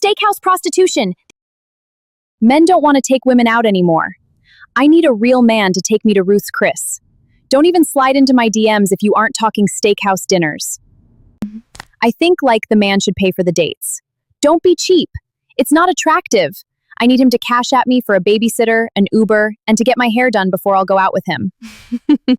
Steakhouse Prostitution. Men don't want to take women out anymore. I need a real man to take me to Ruth's Chris. Don't even slide into my DMs if you aren't talking steakhouse dinners. I think the man should pay for the dates. Don't be cheap. It's not attractive. I need him to cash at me for a babysitter, an Uber, and to get my hair done before I'll go out with him.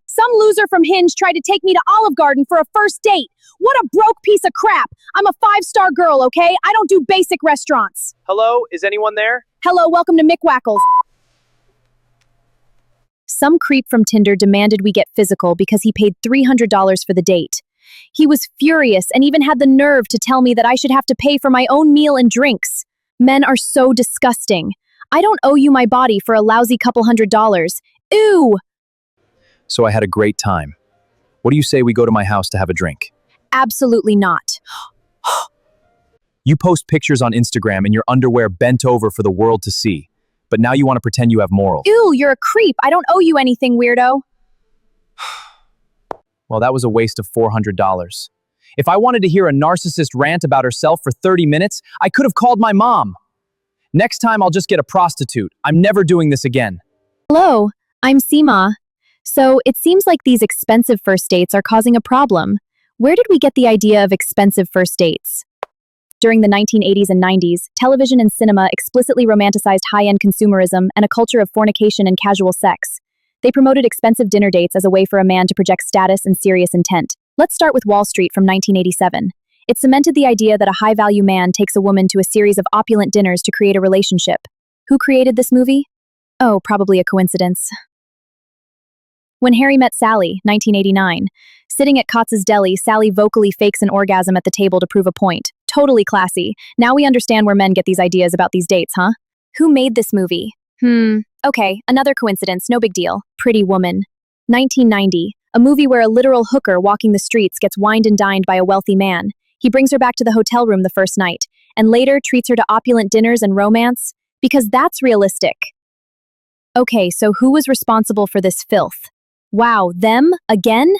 Some loser from Hinge tried to take me to Olive Garden for a first date. What a broke piece of crap. I'm a 5-star girl, okay? I don't do basic restaurants. Hello, is anyone there? Hello, welcome to McWackles. Some creep from Tinder demanded we get physical because he paid $300 for the date. He was furious and even had the nerve to tell me that I should have to pay for my own meal and drinks. Men are so disgusting. I don't owe you my body for a lousy couple $100. Ew! So I had a great time. What do you say we go to my house to have a drink? Absolutely not. You post pictures on Instagram in your underwear bent over for the world to see, but now you want to pretend you have morals. Ew, you're a creep. I don't owe you anything, weirdo. Well, that was a waste of $400. If I wanted to hear a narcissist rant about herself for 30 minutes, I could have called my mom. Next time, I'll just get a prostitute. I'm never doing this again. Hello, I'm Seema. So it seems like these expensive first dates are causing a problem. Where did we get the idea of expensive first dates? During the 1980s and 90s, television and cinema explicitly romanticized high-end consumerism and a culture of fornication and casual sex. They promoted expensive dinner dates as a way for a man to project status and serious intent. Let's start with Wall Street from 1987. It cemented the idea that a high-value man takes a woman to a series of opulent dinners to create a relationship. Who created this movie? Oh, probably a coincidence. When Harry Met Sally, 1989. Sitting at Katz's Deli, Sally vocally fakes an orgasm at the table to prove a point. Totally classy. Now we understand where men get these ideas about these dates, huh? Who made this movie? Okay, another coincidence, no big deal. Pretty Woman. 1990. A movie where a literal hooker walking the streets gets wined and dined by a wealthy man. He brings her back to the hotel room the first night, and later treats her to opulent dinners and romance, because that's realistic. Okay, so who was responsible for this filth? Wow, them? Again?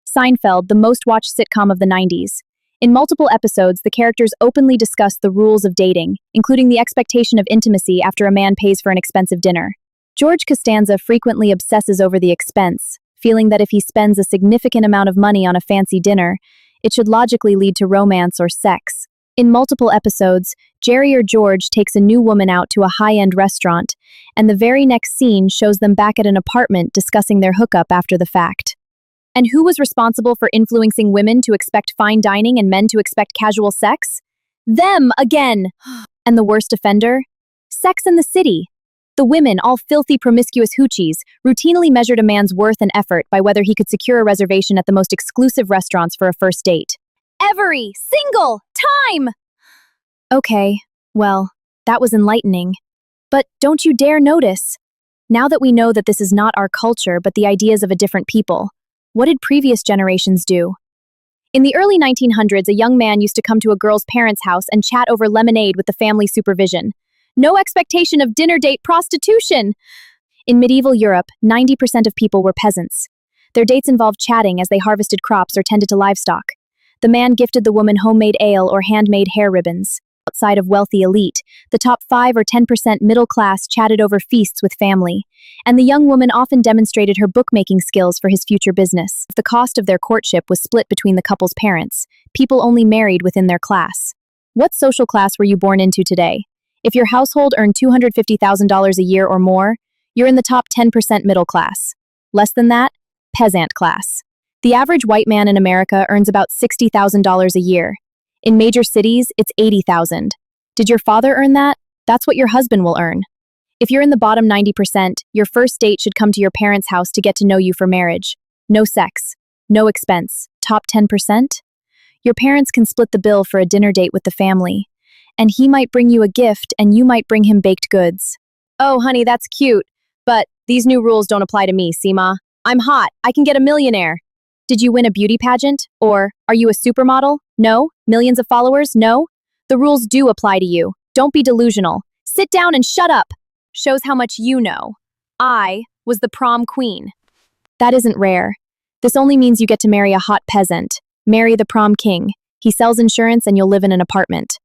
Seinfeld, the most-watched sitcom of the 90s. In multiple episodes, the characters openly discuss the rules of dating, including the expectation of intimacy after a man pays for an expensive dinner. George Costanza frequently obsesses over the expense, feeling that if he spends a significant amount of money on a fancy dinner, it should logically lead to romance or sex. In multiple episodes, Jerry or George takes a new woman out to a high-end restaurant, and the very next scene shows them back at an apartment discussing their hookup after the fact. And who was responsible for influencing women to expect fine dining and men to expect casual sex? Them again! And the worst offender? Sex and the City. The women, all filthy promiscuous hoochies, routinely measured a man's worth and effort by whether he could secure a reservation at the most exclusive restaurants for a first date. Every single time! Okay, well, that was enlightening. But don't you dare notice. Now that we know that this is not our culture but the ideas of a different people, what did previous generations do? In the early 1900s, a young man used to come to a girl's parents' house and chat over lemonade with the family supervision. No expectation of dinner date prostitution! In medieval Europe, 90% of people were peasants. Their dates involved chatting as they harvested crops or tended to livestock. The man gifted the woman homemade ale or handmade hair ribbons. Outside of wealthy elite, the top 5 or 10% middle class chatted over feasts with family, and the young woman often demonstrated her bookmaking skills for his future business. The cost of their courtship was split between the couple's parents. People only married within their class. What social class were you born into today? If your household earned $250,000 a year or more, you're in the top 10% middle class. Less than that, peasant class. The average white man in America earns about $60,000 a year. In major cities, it's $80,000. Did your father earn that? That's what your husband will earn. If you're in the bottom 90%, your first date should come to your parents' house to get to know you for marriage. No sex. No expense. Top 10%? Your parents can split the bill for a dinner date with the family. And he might bring you a gift and you might bring him baked goods. Oh, honey, that's cute. But these new rules don't apply to me, Seema. I'm hot. I can get a millionaire. Did you win a beauty pageant? Or are you a supermodel? No? Millions of followers? No? The rules do apply to you. Don't be delusional. Sit down and shut up. Shows how much you know. I was the prom queen. That isn't rare. This only means you get to marry a hot peasant. Marry the prom king. He sells insurance and you'll live in an apartment.